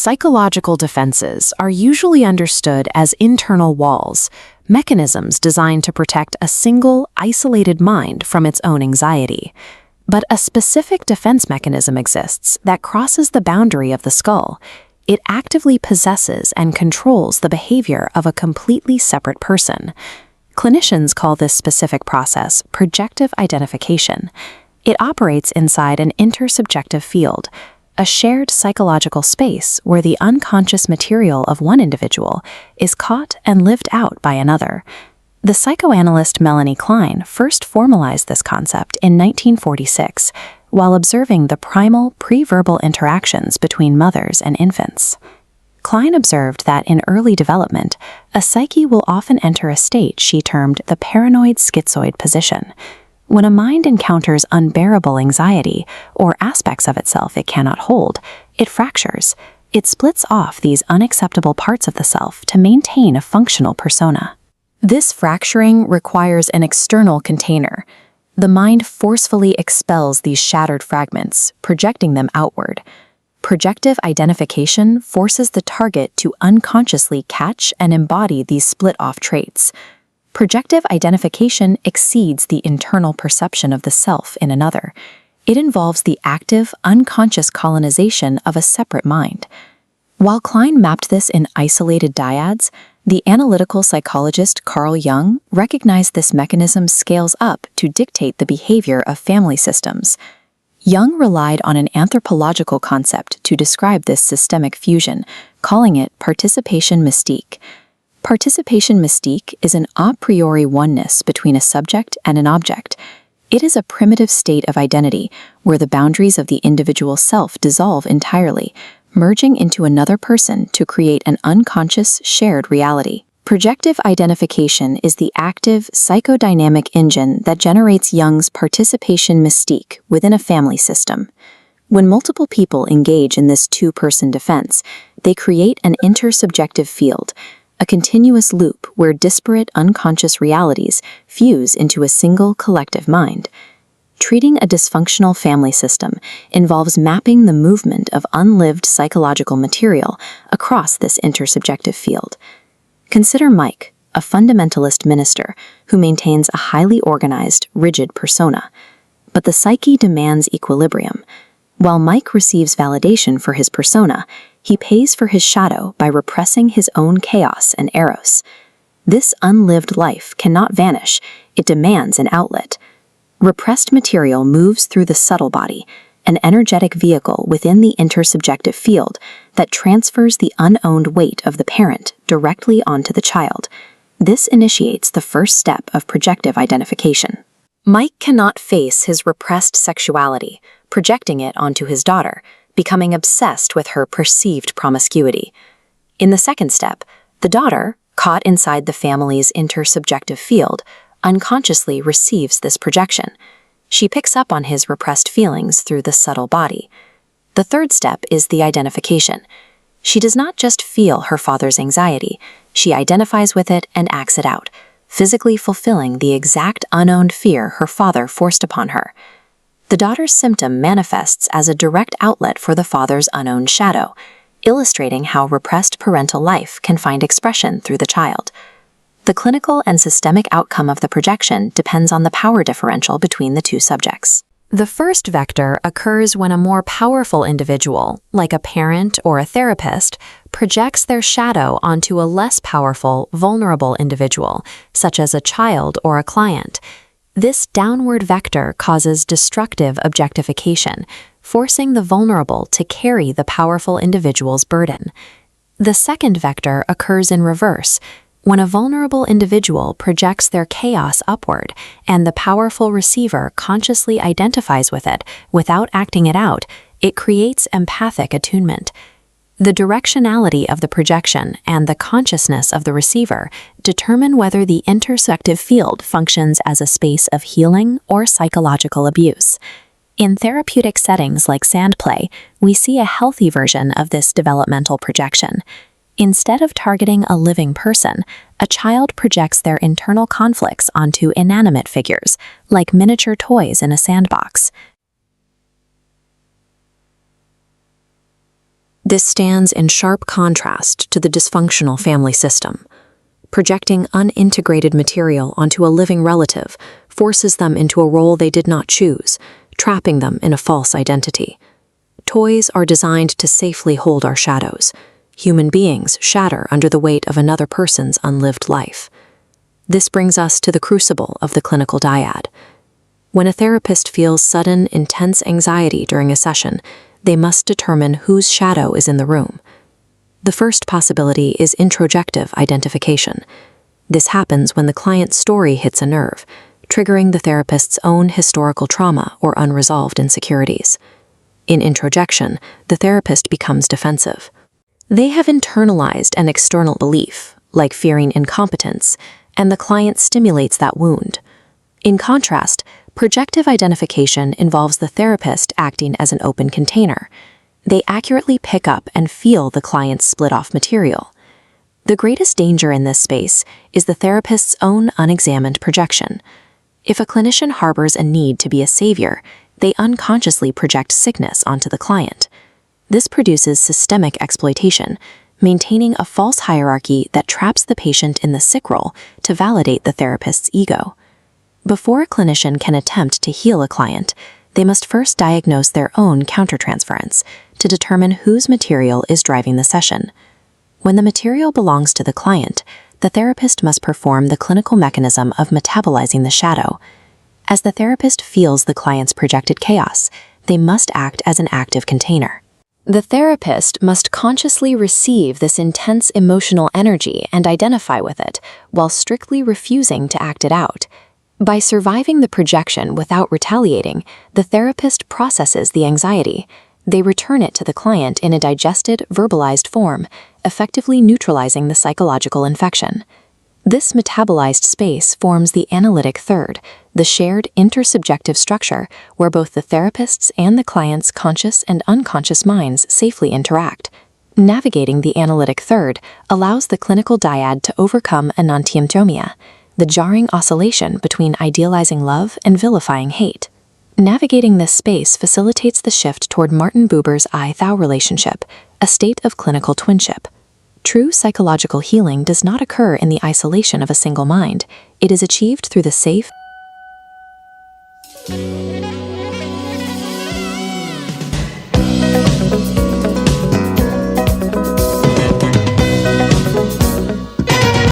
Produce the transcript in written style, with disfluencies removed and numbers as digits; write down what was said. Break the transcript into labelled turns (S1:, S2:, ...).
S1: Psychological defenses are usually understood as internal walls, mechanisms designed to protect a single, isolated mind from its own anxiety. But a specific defense mechanism exists that crosses the boundary of the skull. It actively possesses and controls the behavior of a completely separate person. Clinicians call this specific process projective identification. It operates inside an intersubjective field, a shared psychological space where the unconscious material of one individual is caught and lived out by another. The psychoanalyst Melanie Klein first formalized this concept in 1946 while observing the primal pre-verbal interactions between mothers and infants. Klein observed that in early development, a psyche will often enter a state she termed the Paranoid-Schizoid position. When a mind encounters unbearable anxiety or aspects of itself it cannot hold, it fractures. It splits off these unacceptable parts of the self to maintain a functional persona. This fracturing requires an external container. The mind forcefully expels these shattered fragments, projecting them outward. Projective identification forces the target to unconsciously catch and embody these split-off traits. Projective identification exceeds the internal perception of the self in another. It involves the active, unconscious colonization of a separate mind. While Klein mapped this in isolated dyads, the analytical psychologist Carl Jung recognized this mechanism scales up to dictate the behavior of family systems. Jung relied on an anthropological concept to describe this systemic fusion, calling it participation mystique. Participation mystique is an a priori oneness between a subject and an object. It is a primitive state of identity where the boundaries of the individual self dissolve entirely, merging into another person to create an unconscious shared reality. Projective identification is the active psychodynamic engine that generates Jung's participation mystique within a family system. When multiple people engage in this two-person defense, they create an intersubjective field, a continuous loop where disparate unconscious realities fuse into a single collective mind. Treating a dysfunctional family system involves mapping the movement of unlived psychological material across this intersubjective field. Consider Mike, a fundamentalist minister who maintains a highly organized, rigid persona. But the psyche demands equilibrium. While Mike receives validation for his persona, he pays for his shadow by repressing his own chaos and eros. This unlived life cannot vanish, it demands an outlet. Repressed material moves through the subtle body, an energetic vehicle within the intersubjective field that transfers the unowned weight of the parent directly onto the child. This initiates the first step of projective identification. Mike cannot face his repressed sexuality, projecting it onto his daughter, becoming obsessed with her perceived promiscuity. In the second step, the daughter, caught inside the family's intersubjective field, unconsciously receives this projection. She picks up on his repressed feelings through the subtle body. The third step is the identification. She does not just feel her father's anxiety, she identifies with it and acts it out, physically fulfilling the exact unowned fear her father forced upon her. The daughter's symptom manifests as a direct outlet for the father's unowned shadow, illustrating how repressed parental life can find expression through the child. The clinical and systemic outcome of the projection depends on the power differential between the two subjects. The first vector occurs when a more powerful individual, like a parent or a therapist, projects their shadow onto a less powerful, vulnerable individual, such as a child or a client. This downward vector causes destructive objectification, forcing the vulnerable to carry the powerful individual's burden. The second vector occurs in reverse, when a vulnerable individual projects their chaos upward and the powerful receiver consciously identifies with it without acting it out. It creates empathic attunement. The directionality of the projection and the consciousness of the receiver determine whether the intersective field functions as a space of healing or psychological abuse. In therapeutic settings like sand play, we see a healthy version of this developmental projection. Instead of targeting a living person, a child projects their internal conflicts onto inanimate figures, like miniature toys in a sandbox. This stands in sharp contrast to the dysfunctional family system. Projecting unintegrated material onto a living relative forces them into a role they did not choose, trapping them in a false identity. Toys are designed to safely hold our shadows. Human beings shatter under the weight of another person's unlived life. This brings us to the crucible of the clinical dyad. When a therapist feels sudden, intense anxiety during a session, they must determine whose shadow is in the room. The first possibility is introjective identification. This happens when the client's story hits a nerve, triggering the therapist's own historical trauma or unresolved insecurities. In introjection, the therapist becomes defensive. They have internalized an external belief, like fearing incompetence, and the client stimulates that wound. In contrast, projective identification involves the therapist acting as an open container. They accurately pick up and feel the client's split-off material. The greatest danger in this space is the therapist's own unexamined projection. If a clinician harbors a need to be a savior, they unconsciously project sickness onto the client. This produces systemic exploitation, maintaining a false hierarchy that traps the patient in the sick role to validate the therapist's ego. Before a clinician can attempt to heal a client, they must first diagnose their own countertransference to determine whose material is driving the session. When the material belongs to the client, the therapist must perform the clinical mechanism of metabolizing the shadow. As the therapist feels the client's projected chaos, they must act as an active container. The therapist must consciously receive this intense emotional energy and identify with it, while strictly refusing to act it out. By surviving the projection without retaliating, the therapist processes the anxiety. They return it to the client in a digested, verbalized form, effectively neutralizing the psychological infection. This metabolized space forms the analytic third, the shared intersubjective structure where both the therapist's and the client's conscious and unconscious minds safely interact. Navigating the analytic third allows the clinical dyad to overcome enantiomtomia, the jarring oscillation between idealizing love and vilifying hate. Navigating this space facilitates the shift toward Martin Buber's I-thou relationship, a state of clinical twinship. True psychological healing does not occur in the isolation of a single mind. It is achieved through the safe